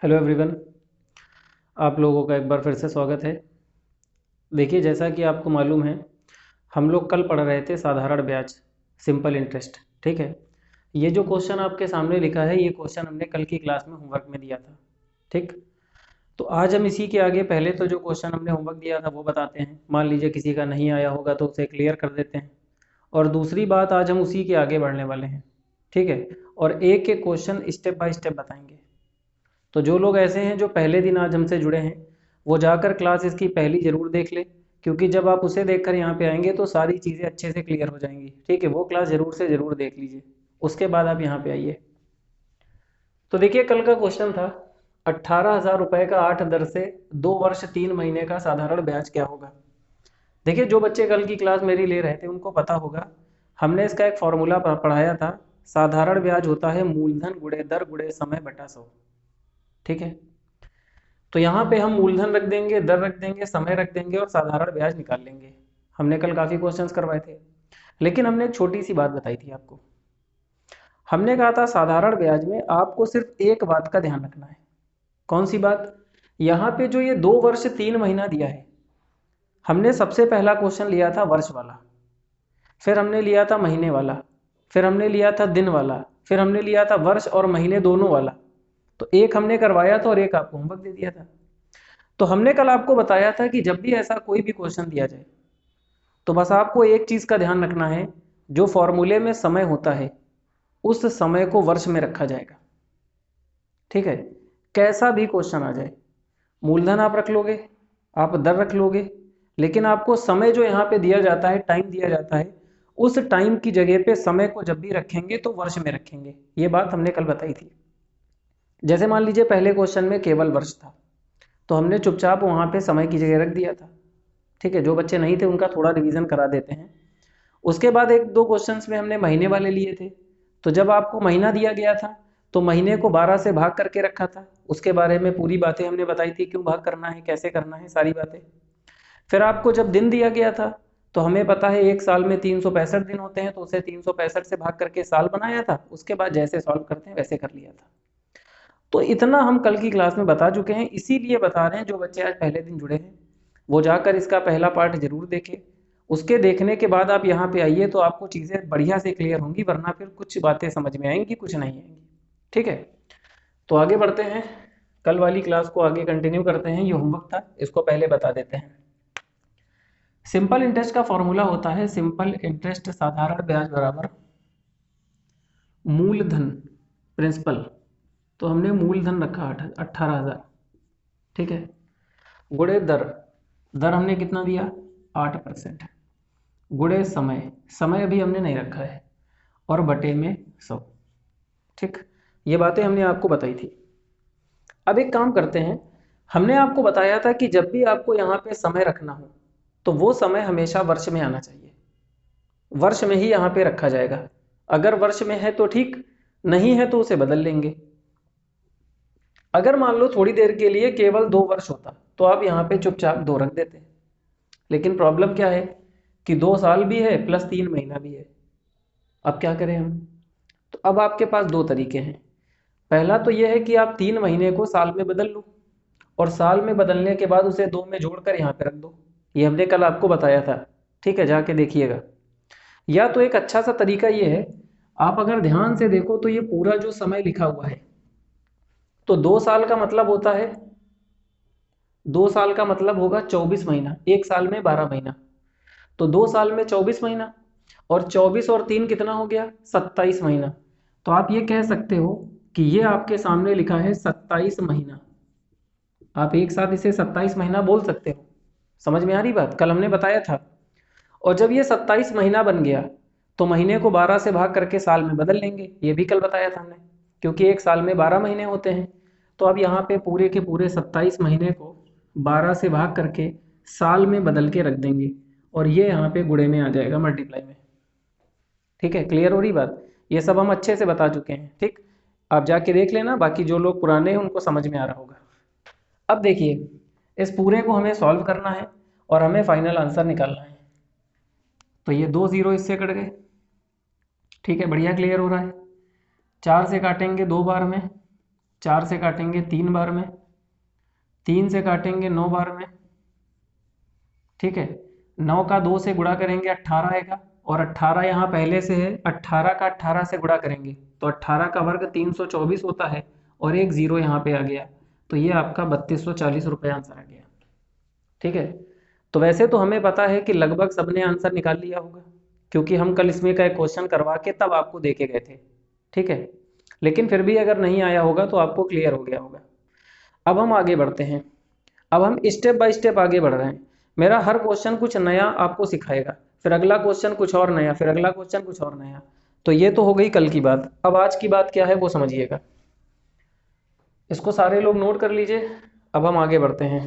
Hello everyone. आप लोगों का एक बार फिर से स्वागत है। देखिए, जैसा कि आपको मालूम है, हम लोग कल पढ़ रहे थे साधारण ब्याज, सिंपल इंटरेस्ट। ठीक है। ये जो क्वेश्चन आपके सामने लिखा है, ये क्वेश्चन हमने कल की क्लास में होमवर्क में दिया था। ठीक। तो आज हम इसी के आगे पहले तो जो क्वेश्चन हमने होमवर्क दिया था वो बताते हैं। मान लीजिए किसी का नहीं आया होगा तो उसे क्लियर कर देते हैं। और दूसरी बात, आज हम उसी के आगे बढ़ने वाले हैं। ठीक है। और एक एक क्वेश्चन स्टेप बाय स्टेप बताएंगे। तो जो लोग ऐसे हैं जो पहले दिन आज हमसे जुड़े हैं, वो जाकर क्लास इसकी पहली ज़रूर देख ले, क्योंकि जब आप उसे देखकर यहाँ पे आएंगे तो सारी चीज़ें अच्छे से क्लियर हो जाएंगी। ठीक है, वो क्लास ज़रूर से ज़रूर देख लीजिए, उसके बाद आप यहाँ पे आइए। तो देखिए, कल का क्वेश्चन था 18,000 रुपये का 8 दर से 2 वर्ष 3 महीने का साधारण ब्याज क्या होगा। देखिए, जो बच्चे कल की क्लास मेरी ले रहे थे उनको पता होगा, हमने इसका एक फॉर्मूला पढ़ाया था। साधारण ब्याज होता है मूलधन गुणे दर गुणे समय बटा 100। ठीक है। तो यहाँ पे हम मूलधन रख देंगे, दर रख देंगे, समय रख देंगे और साधारण ब्याज निकाल लेंगे। हमने कल काफ़ी क्वेश्चंस करवाए थे, लेकिन हमने एक छोटी सी बात बताई थी आपको। हमने कहा था साधारण ब्याज में आपको सिर्फ एक बात का ध्यान रखना है। कौन सी बात? यहाँ पे जो ये 2 वर्ष 3 महीना दिया है, हमने सबसे पहला क्वेश्चन लिया था वर्ष वाला, फिर हमने लिया था महीने वाला, फिर हमने लिया था दिन वाला, फिर हमने लिया था वर्ष और महीने दोनों वाला। तो एक हमने करवाया था और एक आपको होमवर्क दे दिया था। तो हमने कल आपको बताया था कि जब भी ऐसा कोई भी क्वेश्चन दिया जाए तो बस आपको एक चीज का ध्यान रखना है, जो फॉर्मूले में समय होता है उस समय को वर्ष में रखा जाएगा। ठीक है। कैसा भी क्वेश्चन आ जाए, मूलधन आप रख लोगे, आप दर रख लोगे, लेकिन आपको समय जो यहाँ पे दिया जाता है, टाइम दिया जाता है, उस टाइम की जगह पे समय को जब भी रखेंगे तो वर्ष में रखेंगे। ये बात हमने कल बताई थी। जैसे मान लीजिए पहले क्वेश्चन में केवल वर्ष था, तो हमने चुपचाप वहाँ पे समय की जगह रख दिया था। ठीक है। जो बच्चे नहीं थे उनका थोड़ा रिवीजन करा देते हैं। उसके बाद एक दो क्वेश्चंस में हमने महीने वाले लिए थे। तो जब आपको महीना दिया गया था तो महीने को 12 से भाग करके रखा था। उसके बारे में पूरी बातें हमने बताई थी, क्यों भाग करना है, कैसे करना है, सारी बातें। फिर आपको जब दिन दिया गया था तो हमें पता है एक साल में 365 दिन होते हैं, तो उसे 365 से भाग करके साल बनाया था। उसके बाद जैसे सॉल्व करते हैं वैसे कर लिया था। तो इतना हम कल की क्लास में बता चुके हैं, इसीलिए बता रहे हैं जो बच्चे आज पहले दिन जुड़े हैं वो जाकर इसका पहला पार्ट जरूर देखें। उसके देखने के बाद आप यहाँ पे आइए तो आपको चीज़ें बढ़िया से क्लियर होंगी, वरना फिर कुछ बातें समझ में आएंगी, कुछ नहीं आएंगी। ठीक है। तो आगे बढ़ते हैं, कल वाली क्लास को आगे कंटिन्यू करते हैं। ये होमवर्क था, इसको पहले बता देते हैं। सिंपल इंटरेस्ट का फॉर्मूला होता है सिंपल इंटरेस्ट साधारण ब्याज बराबर मूलधन प्रिंसिपल। तो हमने मूलधन रखा 18,000। ठीक है। गुणे दर, दर हमने कितना दिया 8%। गुणे समय, समय अभी हमने नहीं रखा है, और बटे में 100। ठीक। ये बातें हमने आपको बताई थी। अब एक काम करते हैं, हमने आपको बताया था कि जब भी आपको यहाँ पे समय रखना हो तो वो समय हमेशा वर्ष में आना चाहिए, वर्ष में ही यहाँ पे रखा जाएगा। अगर वर्ष में है तो ठीक, नहीं है तो उसे बदल लेंगे। अगर मान लो थोड़ी देर के लिए केवल 2 वर्ष होता तो आप यहाँ पे चुपचाप 2 रख देते। लेकिन प्रॉब्लम क्या है कि 2 साल भी है प्लस 3 महीना भी है। अब क्या करें हम? तो अब आपके पास दो तरीके हैं। पहला तो यह है कि आप 3 महीने को साल में बदल लो, और साल में बदलने के बाद उसे 2 में जोड़कर यहाँ पे रख दो। ये हमने कल आपको बताया था। ठीक है, जाके देखिएगा। या तो एक अच्छा सा तरीका ये है, आप अगर ध्यान से देखो तो ये पूरा जो समय लिखा हुआ है, तो 2 साल का मतलब होता है, 2 साल का मतलब होगा 24 महीना, एक साल में 12 महीना। तो 2 साल में 24 महीना, और 24 और 3 कितना हो गया 27 महीना। तो आप ये कह सकते हो कि ये आपके सामने लिखा है 27 महीना। आप एक साथ इसे 27 महीना बोल सकते हो। समझ में आ रही बात? कल हमने बताया था। और जब ये 27 महीना बन गया तो महीने को 12 से भाग करके साल में बदल लेंगे, ये भी कल बताया था हमने, क्योंकि एक साल में 12 महीने होते हैं। तो अब यहाँ पे पूरे के पूरे 27 महीने को 12 से भाग करके साल में बदल के रख देंगे, और ये यहाँ पे गुणे में आ जाएगा, मल्टीप्लाई में। ठीक है, क्लियर हो रही बात? ये सब हम अच्छे से बता चुके हैं। ठीक। आप जाके देख लेना, बाकी जो लोग पुराने हैं उनको समझ में आ रहा होगा। अब देखिए, इस पूरे को हमें सॉल्व करना है और हमें फाइनल आंसर निकालना है। तो ये 2 जीरो इससे कट गए। ठीक है, बढ़िया क्लियर हो रहा है। 4 से काटेंगे 2 बार में 4 से काटेंगे 3 बार में, 3 से काटेंगे 9 बार में, ठीक है। 9 का 2 से गुणा करेंगे 18 आएगा, और 18 यहाँ पहले से है, 18 का 18 से गुणा करेंगे तो 18 का वर्ग 324 होता है, और एक जीरो यहाँ पे आ गया, तो ये आपका 3240 रुपये आंसर आ गया, ठीक है। तो वैसे तो हमें पता है कि लगभग सबने आंसर निकाल लिया होगा, क्योंकि हम कल इसमें का एक क्वेश्चन करवा के तब आपको दे के गए थे, ठीक है। लेकिन फिर भी अगर नहीं आया होगा तो आपको क्लियर हो गया होगा। अब हम आगे बढ़ते हैं, अब हम स्टेप बाय स्टेप आगे बढ़ रहे हैं। मेरा हर क्वेश्चन कुछ नया आपको सिखाएगा, फिर अगला क्वेश्चन कुछ और नया, फिर अगला क्वेश्चन कुछ और नया। तो ये तो हो गई कल की बात। अब आज की बात क्या है वो समझिएगा, इसको सारे लोग नोट कर लीजिए। अब हम आगे बढ़ते हैं।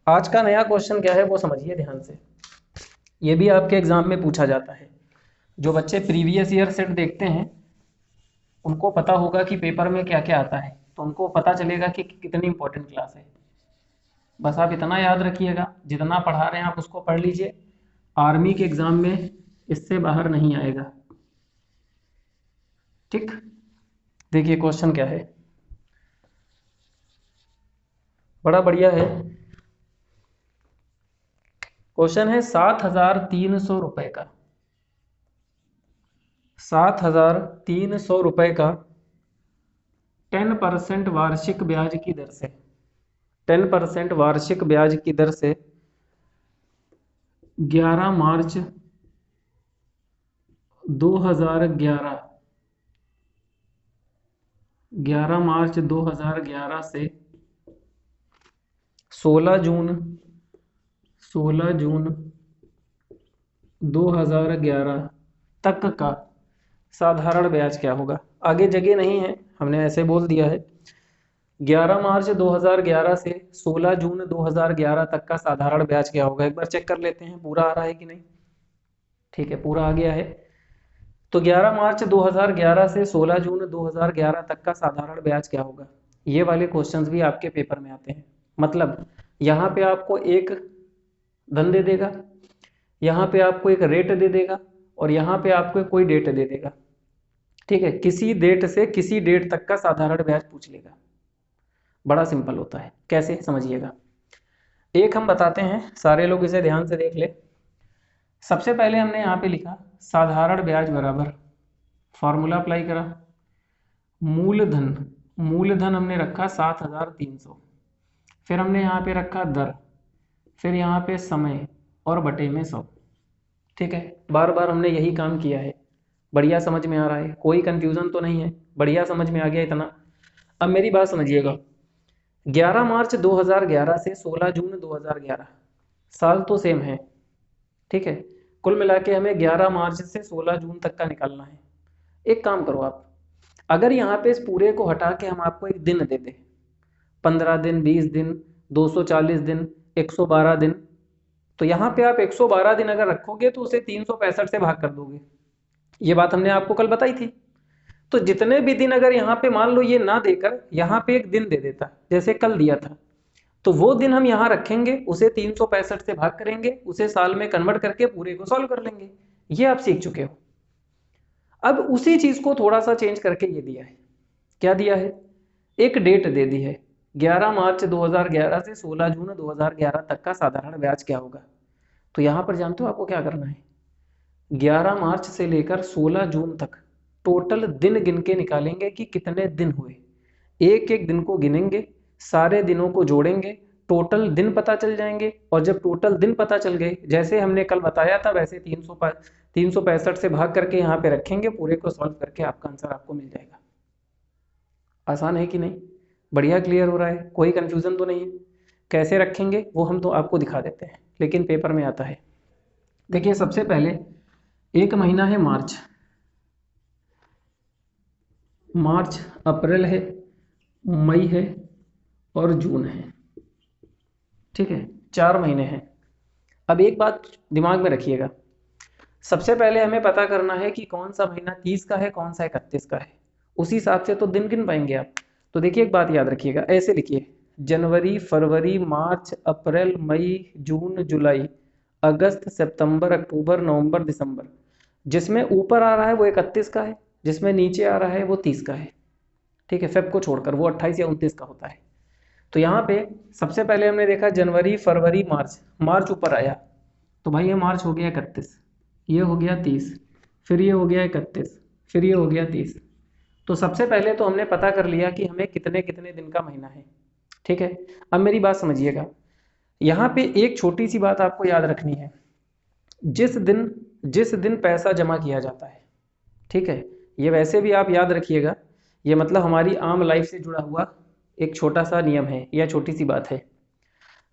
आज का नया क्वेश्चन क्या है वो समझिए ध्यान से, ये भी आपके एग्जाम में पूछा जाता है। जो बच्चे प्रीवियस ईयर सेट देखते हैं उनको पता होगा कि पेपर में क्या क्या आता है, तो उनको पता चलेगा कि कितनी इंपॉर्टेंट क्लास है। बस आप इतना याद रखिएगा, जितना पढ़ा रहे हैं आप उसको पढ़ लीजिए, आर्मी के एग्जाम में इससे बाहर नहीं आएगा, ठीक। देखिए क्वेश्चन क्या है, बड़ा बढ़िया है क्वेश्चन है। 7,300 रुपए का, 7,300 रुपए का 10% वार्षिक ब्याज की दर से, 10% वार्षिक ब्याज की दर से 11 मार्च 2011, 11 मार्च 2011 से 16 जून 2011 तक का साधारण ब्याज क्या होगा। आगे जगह नहीं है, हमने ऐसे बोल दिया है। 11 मार्च 2011 से 16 जून 2011 तक का साधारण ब्याज क्या होगा, एक बार चेक कर लेते हैं पूरा आ रहा है कि नहीं। ठीक है, पूरा आ गया है। तो 11 मार्च 2011 से 16 जून 2011 तक का साधारण ब्याज क्या होगा। ये वाले क्वेश्चंस भी आपके पेपर में आते हैं। मतलब यहाँ पे आपको एक धन दे देगा, यहाँ पे आपको एक रेट दे देगा, और यहाँ पे आपको कोई डेट दे देगा, ठीक है। किसी डेट से किसी डेट तक का साधारण ब्याज पूछ लेगा। बड़ा सिंपल होता है, कैसे समझिएगा। एक हम बताते हैं, सारे लोग इसे ध्यान से देख ले। सबसे पहले हमने यहाँ पे लिखा साधारण ब्याज बराबर, फॉर्मूला अप्लाई करा, मूलधन, मूलधन हमने रखा 7,300, फिर हमने यहाँ पे रखा दर, फिर यहाँ पे समय और बटे में 100, ठीक है। बार बार हमने यही काम किया है। बढ़िया समझ में आ रहा है, कोई कंफ्यूजन तो नहीं है, बढ़िया समझ में आ गया इतना। अब मेरी बात समझिएगा, 11 मार्च 2011 से 16 जून 2011 साल तो सेम है, ठीक है। कुल मिला के हमें 11 मार्च से 16 जून तक का निकालना है। एक काम करो आप, अगर यहाँ पे इस पूरे को हटा के हम आपको एक दिन दे दें, 15 दिन, 20 दिन, 240 दिन, 112 दिन, तो यहाँ पे आप 112 दिन अगर रखोगे तो उसे 365 से भाग कर दोगे। ये बात हमने आपको कल बताई थी। तो जितने भी दिन अगर यहाँ पे मान लो ये ना देकर यहाँ पे एक दिन दे देता जैसे कल दिया था, तो वो दिन हम यहाँ रखेंगे, उसे 365 से भाग करेंगे, उसे साल में कन्वर्ट करके पूरे को सॉल्व कर लेंगे। ये आप सीख चुके हो। अब उसी चीज को थोड़ा सा चेंज करके ये दिया है, क्या दिया है, एक डेट दे दी है, 11 मार्च 2011 से 16 जून 2011 तक का साधारण ब्याज क्या होगा। तो यहाँ पर जानते हो आपको क्या करना है, 11 मार्च से लेकर 16 जून तक टोटल दिन गिन के निकालेंगे कि कितने दिन हुए। एक एक दिन को गिनेंगे, सारे दिनों को जोड़ेंगे, टोटल दिन पता चल जाएंगे, और जब टोटल दिन पता चल गए, जैसे हमने कल बताया था वैसे 365 से भाग करके यहाँ पे रखेंगे, पूरे को सॉल्व करके आपका आंसर आपको मिल जाएगा। आसान है कि नहीं, बढ़िया क्लियर हो रहा है, कोई कंफ्यूजन तो नहीं है। कैसे रखेंगे वो हम तो आपको दिखा देते हैं, लेकिन पेपर में आता है। देखिए सबसे पहले एक महीना है मार्च, मार्च, अप्रैल है, मई है और जून है, ठीक है, 4 महीने हैं। अब एक बात दिमाग में रखिएगा, सबसे पहले हमें पता करना है कि कौन सा महीना 30 का है, कौन सा 31 का है, उसी हिसाब से तो दिन गिन पाएंगे आप। तो देखिए एक बात याद रखिएगा, ऐसे लिखिए, जनवरी, फरवरी, मार्च, अप्रैल, मई, जून, जुलाई, अगस्त, सितंबर, अक्टूबर, नवंबर, दिसंबर। जिसमें ऊपर आ रहा है वो 31 का है, जिसमें नीचे आ रहा है वो 30 का है। ठीक है, फेब को छोड़कर, वो 28 या 29 का होता है। तो यहाँ पे सबसे पहले हमने देखा जनवरी फरवरी मार्च, मार्च ऊपर आया, तो भाई ये मार्च हो गया 31, ये हो गया 30, फिर ये हो गया 31, फिर ये हो गया 30। तो सबसे पहले तो हमने पता कर लिया कि हमें कितने कितने दिन का महीना है। ठीक है, अब मेरी बात समझिएगा, यहाँ पे एक छोटी सी बात आपको याद रखनी है। जिस दिन पैसा जमा किया जाता है, ठीक है, ये वैसे भी आप याद रखिएगा, ये मतलब हमारी आम लाइफ से जुड़ा हुआ एक छोटा सा नियम है या छोटी सी बात है।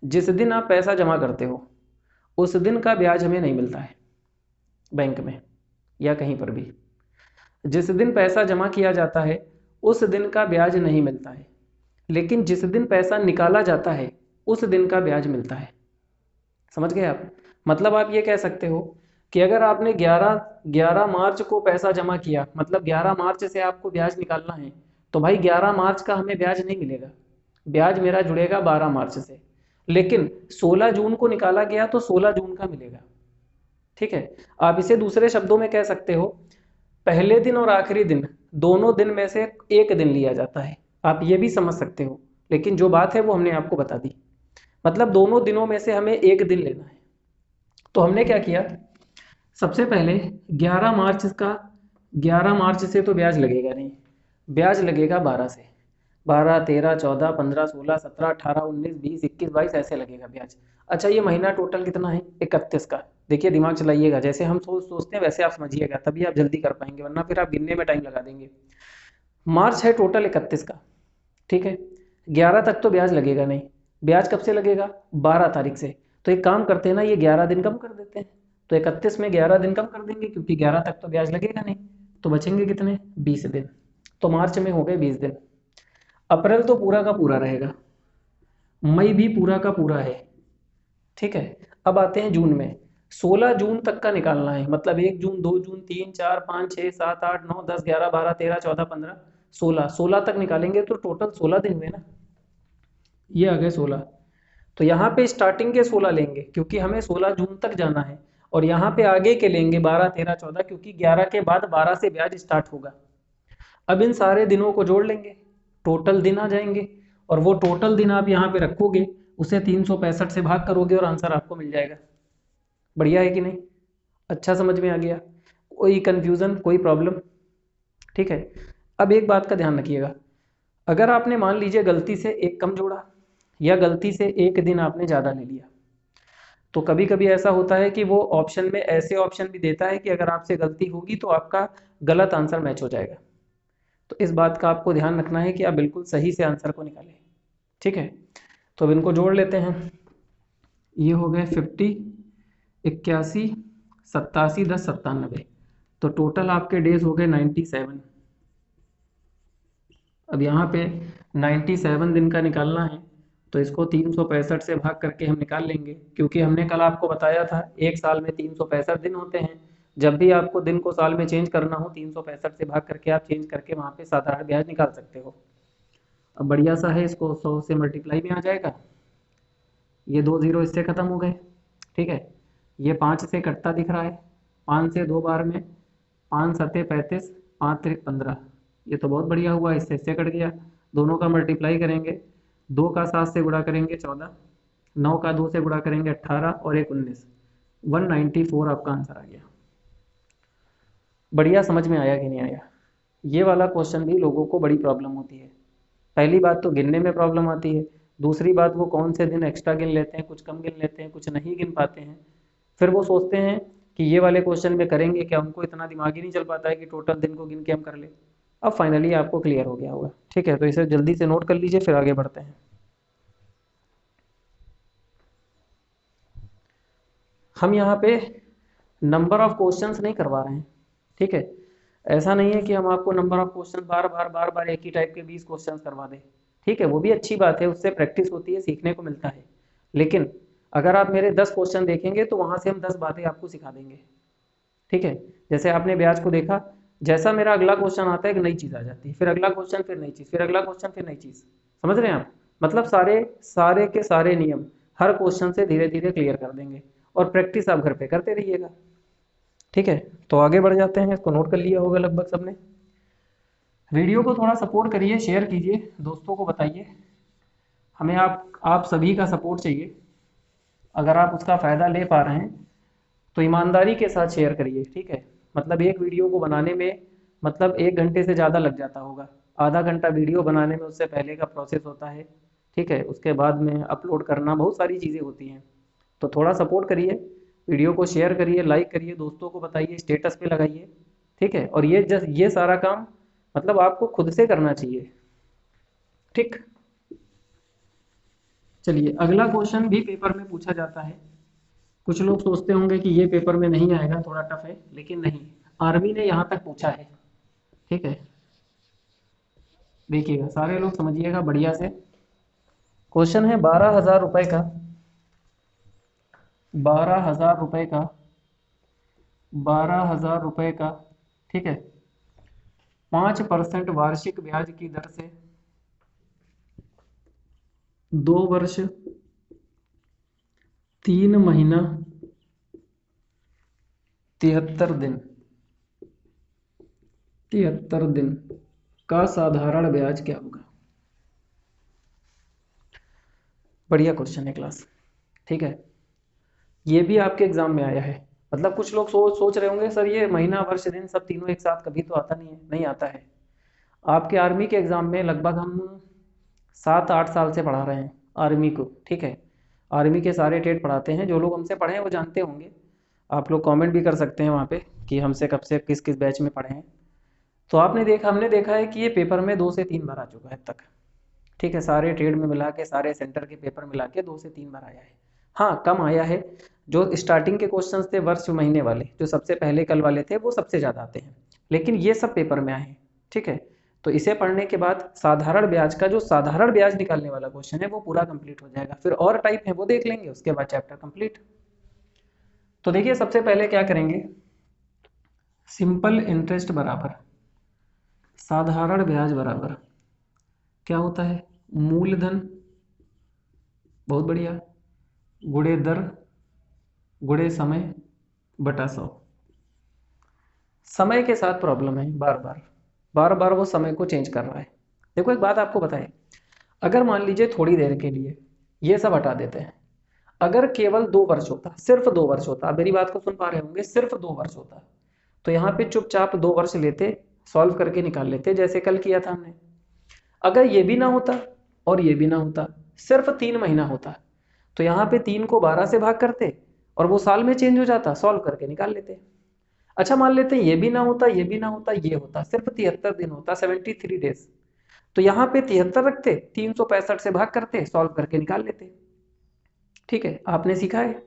जिस दिन आप पैसा जमा करते हो उस दिन का ब्याज हमें नहीं मिलता है बैंक में या कहीं पर भी। जिस दिन पैसा जमा किया जाता है उस दिन का ब्याज नहीं मिलता है, लेकिन जिस दिन पैसा निकाला जाता है उस दिन का ब्याज मिलता है। समझ गए आप? मतलब आप ये कह सकते हो कि अगर आपने 11 मार्च को पैसा जमा किया, मतलब 11 मार्च से आपको ब्याज निकालना है, तो भाई 11 मार्च का हमें ब्याज नहीं मिलेगा, ब्याज मेरा जुड़ेगा 12 मार्च से। लेकिन 16 जून को निकाला गया तो 16 जून का मिलेगा। ठीक है, आप इसे दूसरे शब्दों में कह सकते हो, पहले दिन और आखिरी दिन दोनों दिन में से एक दिन लिया जाता है, आप ये भी समझ सकते हो। लेकिन जो बात है वो हमने आपको बता दी, मतलब दोनों दिनों में से हमें एक दिन लेना है। तो हमने क्या किया, सबसे पहले 11 मार्च का, 11 मार्च से तो ब्याज लगेगा नहीं, ब्याज लगेगा 12 से, 12 13 14 15 16 17 18 19 20 21 22 ऐसे लगेगा ब्याज। अच्छा, ये महीना टोटल कितना है? 31 का। देखिए दिमाग चलाइएगा, जैसे हम सोचते हैं वैसे आप समझिएगा, तभी आप जल्दी कर पाएंगे, वरना फिर आप गिनने में टाइम लगा देंगे। मार्च है टोटल 31 का, ठीक है, 11 तक तो ब्याज लगेगा नहीं, ब्याज कब से लगेगा? 12 तारीख से। तो एक काम करते हैं ना, ये 11 दिन कम कर देते हैं, तो 31 में 11 दिन कम कर देंगे, क्योंकि 11 तक तो ब्याज लगेगा नहीं, तो बचेंगे कितने? 20 दिन। तो मार्च में हो गए 20 दिन। अप्रैल तो पूरा का पूरा रहेगा, मई भी पूरा का पूरा है, ठीक है। अब आते हैं जून में, 16 जून तक का निकालना है, मतलब 1 जून 2 जून 3 4 5 6 7 8 9 10 11 12 13 14 15 16 तक निकालेंगे तो टोटल 16 दिन हुए ना, ये आ गए 16। तो यहाँ पे स्टार्टिंग के 16 लेंगे क्योंकि हमें 16 जून तक जाना है, और यहाँ पे आगे के लेंगे 12 13 14, क्योंकि 11 के बाद 12 से ब्याज स्टार्ट होगा। अब इन सारे दिनों को जोड़ लेंगे, टोटल दिन आ जाएंगे, और वो टोटल दिन आप यहाँ पे रखोगे, उसे 365 से भाग करोगे और आंसर आपको मिल जाएगा। बढ़िया है कि नहीं? अच्छा समझ में आ गया? कोई कंफ्यूजन, कोई प्रॉब्लम? ठीक है, अब एक बात का ध्यान रखिएगा, अगर आपने मान लीजिए गलती से एक कम जोड़ा या गलती से एक दिन आपने ज़्यादा ले लिया, तो कभी कभी ऐसा होता है कि वो ऑप्शन में ऐसे ऑप्शन भी देता है कि अगर आपसे गलती होगी तो आपका गलत आंसर मैच हो जाएगा। तो इस बात का आपको ध्यान रखना है कि आप बिल्कुल सही से आंसर को निकालें। ठीक है, तो अब इनको जोड़ लेते हैं, ये हो गए 50 81 87 10 97, तो टोटल आपके डेज हो गए 97। अब यहाँ पे 97 दिन का निकालना है, तो इसको 365 से भाग करके हम निकाल लेंगे, क्योंकि हमने कल आपको बताया था एक साल में 365 दिन होते हैं। जब भी आपको दिन को साल में चेंज करना हो, 365 से भाग करके आप चेंज करके वहाँ पे साधारण ब्याज निकाल सकते हो। अब बढ़िया सा है, इसको 100 से मल्टीप्लाई में आ जाएगा, ये 2 जीरो इससे खत्म हो गए, ठीक है। ये 5 से कटता दिख रहा है, 5 से 2 बार में, 5 सत्ते 35, 5 त्रिक 15, ये तो बहुत बढ़िया हुआ, इससे कट गया। दोनों का मल्टीप्लाई करेंगे, 2 का 7 से गुणा करेंगे 14, 9 का 2 से गुणा करेंगे 18 और 1 19, 194 आपका आंसर आ गया। बढ़िया, समझ में आया कि नहीं आया? ये वाला क्वेश्चन भी लोगों को बड़ी प्रॉब्लम होती है। पहली बात तो गिनने में प्रॉब्लम आती है, दूसरी बात वो कौन से दिन एक्स्ट्रा गिन लेते हैं, कुछ कम गिन लेते हैं, कुछ नहीं गिन पाते हैं। फिर वो सोचते हैं कि ये वाले क्वेश्चन में करेंगे क्या, उनको इतना दिमाग ही नहीं चल पाता है कि टोटल दिन को गिन के हम कर ले। अब फाइनली आपको क्लियर हो गया होगा, ठीक है। तो इसे जल्दी से नोट कर लीजिए, फिर आगे बढ़ते हैं। हम यहाँ पे नंबर ऑफ क्वेश्चंस नहीं करवा रहे हैं, ठीक है। ऐसा नहीं है कि हम आपको नंबर ऑफ क्वेश्चन बार बार एक ही टाइप के 20 क्वेश्चन करवा दें, ठीक है, वो भी अच्छी बात है, उससे प्रैक्टिस होती है, सीखने को मिलता है। लेकिन अगर आप मेरे 10 क्वेश्चन देखेंगे तो वहाँ से हम 10 बातें आपको सिखा देंगे, ठीक है। जैसे आपने ब्याज को देखा, जैसा मेरा अगला क्वेश्चन आता है एक नई चीज़ आ जाती है, फिर अगला क्वेश्चन फिर नई चीज़, फिर अगला क्वेश्चन फिर नई चीज़। समझ रहे हैं आप? मतलब सारे सारे के सारे नियम हर क्वेश्चन से धीरे धीरे क्लियर कर देंगे, और प्रैक्टिस आप घर पे करते रहिएगा, ठीक है। तो आगे बढ़ जाते हैं, इसको नोट कर लिया होगा लगभग सबने। वीडियो को थोड़ा सपोर्ट करिए, शेयर कीजिए, दोस्तों को बताइए। हमें आप सभी का सपोर्ट चाहिए। अगर आप उसका फ़ायदा ले पा रहे हैं तो ईमानदारी के साथ शेयर करिए, ठीक है। मतलब एक वीडियो को बनाने में मतलब 1 घंटे से ज़्यादा लग जाता होगा। आधा घंटा वीडियो बनाने में उससे पहले का प्रोसेस होता है, ठीक है। उसके बाद में अपलोड करना, बहुत सारी चीज़ें होती हैं। तो थोड़ा सपोर्ट करिए, वीडियो को शेयर करिए, लाइक करिए, दोस्तों को बताइए, स्टेटस पे लगाइए, ठीक है। और ये सारा काम मतलब आपको खुद से करना चाहिए, ठीक। चलिए, अगला क्वेश्चन भी पेपर में पूछा जाता है। कुछ लोग सोचते होंगे कि ये पेपर में नहीं आएगा, थोड़ा टफ है, लेकिन नहीं, आर्मी ने यहाँ तक पूछा है, ठीक है। देखिएगा, सारे लोग समझिएगा बढ़िया से। क्वेश्चन है 12,000 रुपए का, 12,000 रुपए का, 12,000 रुपए का, ठीक है। 5% वार्षिक ब्याज की दर से 2 वर्ष 3 महीना 73 दिन, 73 दिन का साधारण ब्याज क्या होगा। बढ़िया क्वेश्चन है क्लास, ठीक है। ये भी आपके एग्जाम में आया है। मतलब कुछ लोग सोच रहे होंगे सर ये महीना वर्ष दिन सब तीनों एक साथ कभी तो आता नहीं है। नहीं आता है। आपके आर्मी के एग्जाम में लगभग हम 7-8 साल से पढ़ा रहे हैं आर्मी को, ठीक है। आर्मी के सारे ट्रेड पढ़ाते हैं। जो लोग हमसे पढ़े हैं वो जानते होंगे। आप लोग कमेंट भी कर सकते हैं वहाँ पे कि हमसे कब से किस किस बैच में पढ़े हैं। तो हमने देखा है कि ये पेपर में 2 से 3 बार आ चुका है अब तक, ठीक है। सारे ट्रेड में मिला के, सारे सेंटर के पेपर मिला के 2 से 3 बार आया है। हाँ, कम आया है। जो स्टार्टिंग के क्वेश्चंस थे वर्ष महीने वाले, जो सबसे पहले कल वाले थे, वो सबसे ज़्यादा आते हैं, लेकिन ये सब पेपर में आए हैं, ठीक है। तो इसे पढ़ने के बाद साधारण ब्याज का, जो साधारण ब्याज निकालने वाला क्वेश्चन है, वो पूरा कंप्लीट हो जाएगा। फिर और टाइप है वो देख लेंगे, उसके बाद चैप्टर कंप्लीट। तो देखिए, सबसे पहले क्या करेंगे, सिंपल इंटरेस्ट बराबर साधारण ब्याज बराबर क्या होता है, मूलधन, बहुत बढ़िया, गुणे दर गुणे समय बटा 100। समय के साथ प्रॉब्लम है, बार बार वो समय को चेंज कर रहा है। देखो, एक बात आपको बताएं, अगर मान लीजिए थोड़ी देर के लिए ये सब हटा देते हैं, अगर केवल 2 वर्ष होता, सिर्फ 2 वर्ष होता, आप मेरी बात को सुन पा रहे होंगे, सिर्फ 2 वर्ष होता, तो यहाँ पे चुपचाप 2 वर्ष लेते, सॉल्व करके निकाल लेते, जैसे कल किया था हमने। अगर ये भी ना होता और ये भी ना होता, सिर्फ 3 महीना होता, तो यहाँ पे 3 को 12 से भाग करते और वो साल में चेंज हो जाता, सॉल्व करके निकाल लेते। अच्छा, मान लेते हैं ये भी ना होता, ये भी ना होता, ये होता, सिर्फ 73 दिन होता, 73 डेज, तो यहाँ पे 73 रखते, 365 से भाग करते, सॉल्व करके निकाल लेते, ठीक है। आपने सीखा है।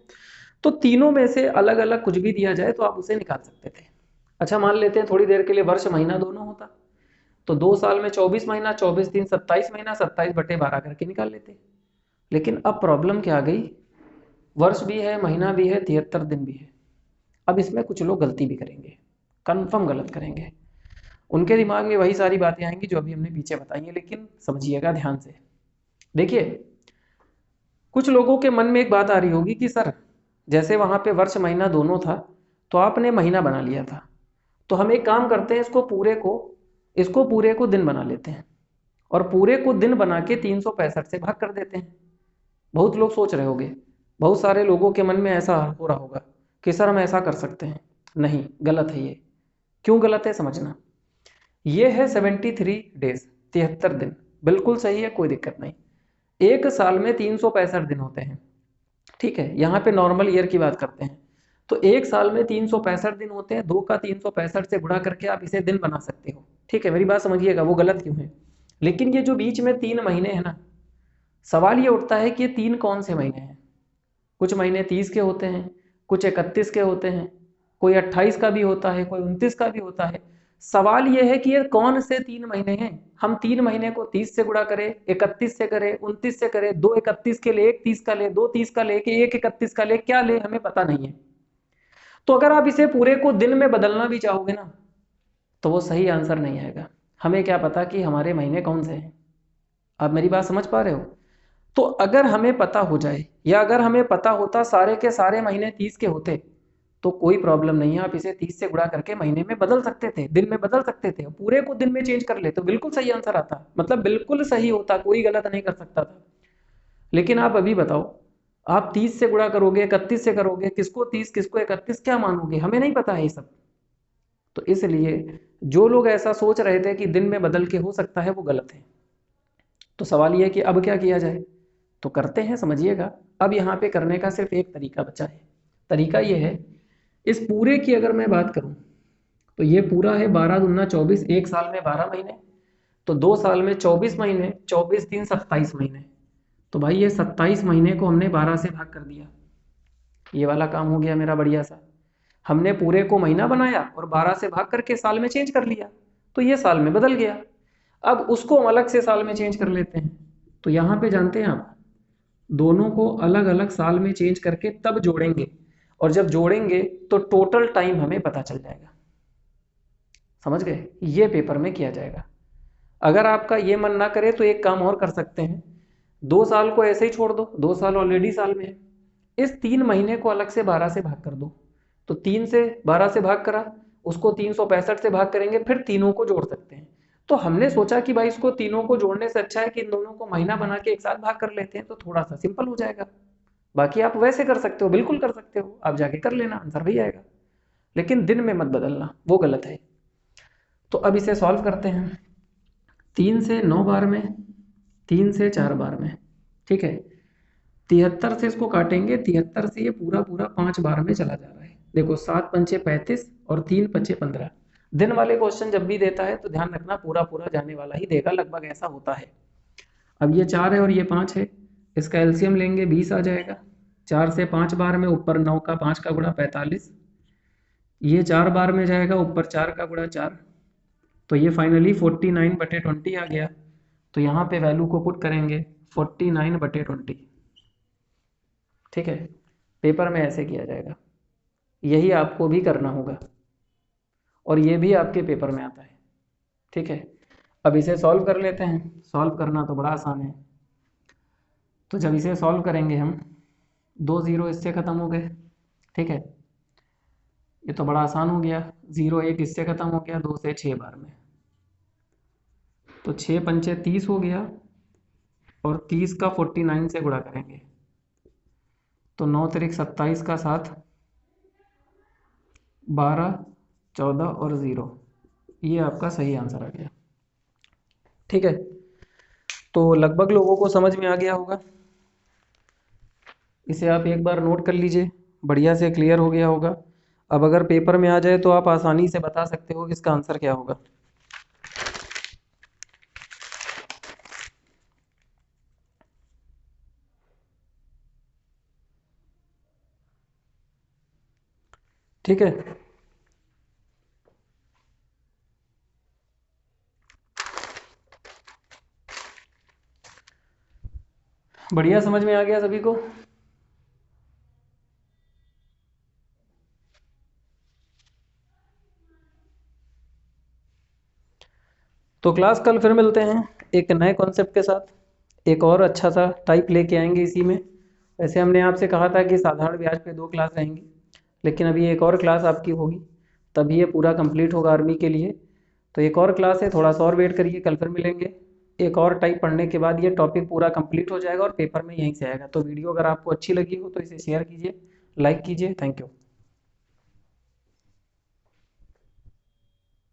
तो तीनों में से अलग अलग कुछ भी दिया जाए तो आप उसे निकाल सकते थे। अच्छा, मान लेते हैं थोड़ी देर के लिए वर्ष महीना दोनों होता, तो 2 साल में 24 महीना, 24 दिन 27 महीना, 27/12 करके निकाल लेते। लेकिन अब प्रॉब्लम क्या आ गई, वर्ष भी है, महीना भी है, 73 दिन भी है। अब इसमें कुछ लोग गलती भी करेंगे, कन्फर्म गलत करेंगे। उनके दिमाग में वही सारी बातें आएंगी जो अभी हमने पीछे बताई हैं, लेकिन समझिएगा ध्यान से। देखिए, कुछ लोगों के मन में एक बात आ रही होगी कि सर, जैसे वहां पे वर्ष महीना दोनों था तो आपने महीना बना लिया था, तो हम एक काम करते हैं, इसको पूरे को दिन बना लेते हैं और पूरे को दिन बना के 365 से भाग कर देते हैं। बहुत लोग सोच रहे होंगे, बहुत सारे लोगों के मन में ऐसा हो रहा होगा कि सर हम ऐसा कर सकते हैं। नहीं, गलत है ये। क्यों गलत है समझना। ये है 73 डेज, 73 दिन, बिल्कुल सही है, कोई दिक्कत नहीं। एक साल में 365 दिन होते हैं, ठीक है। यहाँ पे नॉर्मल ईयर की बात करते हैं, तो एक साल में 365 दिन होते हैं, 2 का 365 से गुणा करके आप इसे दिन बना सकते हो, ठीक है। मेरी बात समझिएगा, वो गलत क्यों है। लेकिन ये जो बीच में 3 महीने हैं ना, सवाल ये उठता है कि ये 3 कौन से महीने हैं। कुछ महीने 30 के होते हैं, कुछ 31 के होते हैं, कोई 28 का भी होता है, कोई 29 का भी होता है। सवाल ये है कि ये कौन से 3 महीने हैं। हम 3 महीने को 30 से गुणा करें, 31 से करें, 29 से करें, 2 31 के ले, 1 30 का ले, 2 30 का ले, कि 1 31 का ले, क्या ले हमें पता नहीं है। तो अगर आप इसे पूरे को दिन में बदलना भी चाहोगे ना, तो वो सही आंसर नहीं आएगा। हमें क्या पता कि हमारे महीने कौन से हैं। आप मेरी बात समझ पा रहे हो। तो अगर हमें पता हो जाए, या अगर हमें पता होता सारे के सारे महीने 30 के होते, तो कोई प्रॉब्लम नहीं है, आप इसे 30 से गुणा करके महीने में बदल सकते थे, दिन में बदल सकते थे, पूरे को दिन में चेंज कर ले तो बिल्कुल सही आंसर आता, मतलब बिल्कुल सही होता, कोई गलत नहीं कर सकता था। लेकिन आप अभी बताओ, आप 30 से गुणा करोगे, 31 से करोगे, किसको 30 किसको 31 क्या मानोगे, हमें नहीं पता है ये सब। तो इसलिए जो लोग ऐसा सोच रहे थे कि दिन में बदल के हो सकता है, वो गलत है। तो सवाल ये है कि अब क्या किया जाए, तो करते हैं, समझिएगा। अब यहाँ पे करने का सिर्फ एक तरीका बचा है। तरीका ये है, इस पूरे की अगर मैं बात करूं तो ये पूरा है 12 दूना 24, एक साल में 12 महीने, तो 2 साल में 24 महीने, 24 3 27 महीने। तो भाई ये 27 महीने को हमने 12 से भाग कर दिया, ये वाला काम हो गया मेरा बढ़िया सा। हमने पूरे को महीना बनाया और 12 से भाग करके साल में चेंज कर लिया, तो ये साल में बदल गया। अब उसको हम अलग से साल में चेंज कर लेते हैं। तो यहाँ पे जानते हैं आप, दोनों को अलग अलग साल में चेंज करके तब जोड़ेंगे, और जब जोड़ेंगे तो टोटल टाइम हमें पता चल जाएगा। समझ गए, ये पेपर में किया जाएगा। अगर आपका ये मन ना करे तो एक काम और कर सकते हैं, 2 साल को ऐसे ही छोड़ दो, 2 साल ऑलरेडी साल में है, इस 3 महीने को अलग से 12 से भाग कर दो। तो 3 से 12 से भाग करा, उसको 365 से भाग करेंगे, फिर तीनों को जोड़ सकते हैं। तो हमने सोचा कि भाई इसको तीनों को जोड़ने से अच्छा है कि इन दोनों को महीना बना के एक साथ भाग कर लेते हैं, तो थोड़ा सा सिंपल हो जाएगा। बाकी आप वैसे कर सकते हो, बिल्कुल कर सकते हो, आप जाके कर लेना, आंसर भी आएगा। लेकिन दिन में मत बदलना, वो गलत है। तो अब इसे सॉल्व करते हैं। 3 से 9 बार में, 3 से 4 बार में, ठीक है। 73 से इसको काटेंगे, 73 से ये पूरा पूरा 5 बार में चला जा रहा है। देखो 7 पंचे 35 और 3 पंचे 15। दिन वाले क्वेश्चन जब भी देता है तो ध्यान रखना पूरा पूरा जाने वाला ही देगा, लगभग ऐसा होता है। अब ये 4 है और ये 5 है, इसका एलसीएम लेंगे 20 आ जाएगा। 4 से 5 बार में, ऊपर 9 का 5 का गुणा 45, ये 4 बार में जाएगा, ऊपर 4 का गुणा 4, तो ये फाइनली 49/20 आ गया। तो यहाँ पे वैल्यू को पुट करेंगे 49/20। ठीक है, पेपर में ऐसे किया जाएगा, यही आपको भी करना होगा, और ये भी आपके पेपर में आता है। ठीक है, अब इसे सॉल्व कर लेते हैं। सॉल्व करना तो बड़ा आसान है। तो जब इसे सॉल्व करेंगे हम, 2 0 इससे ख़त्म हो गए। ठीक है, ये तो बड़ा आसान हो गया। 0 1 इससे ख़त्म हो गया, 2 से 6 बार में, तो 6 पंचे 30 हो गया, और 30 का 49 से गुणा करेंगे, तो 9 तिरिक 27 का 7, 12 14 और 0, ये आपका सही आंसर आ गया। ठीक है, तो लगभग लोगों को समझ में आ गया होगा। इसे आप एक बार नोट कर लीजिए, बढ़िया से क्लियर हो गया होगा। अब अगर पेपर में आ जाए तो आप आसानी से बता सकते हो कि इसका आंसर क्या होगा। ठीक है, बढ़िया, समझ में आ गया सभी को। तो क्लास कल फिर मिलते हैं एक नए कॉन्सेप्ट के साथ, एक और अच्छा सा टाइप लेके आएंगे इसी में। वैसे हमने आपसे कहा था कि साधारण ब्याज पे 2 क्लास रहेंगी, लेकिन अभी एक और क्लास आपकी होगी, तभी ये पूरा कंप्लीट होगा आर्मी के लिए। तो एक और क्लास है, थोड़ा सा और वेट करिए, कल फिर मिलेंगे। एक और टाइप पढ़ने के बाद ये टॉपिक पूरा कंप्लीट हो जाएगा और पेपर में यहीं से आएगा। तो वीडियो अगर आपको अच्छी लगी हो तो इसे शेयर कीजिए, लाइक कीजिए। Thank you.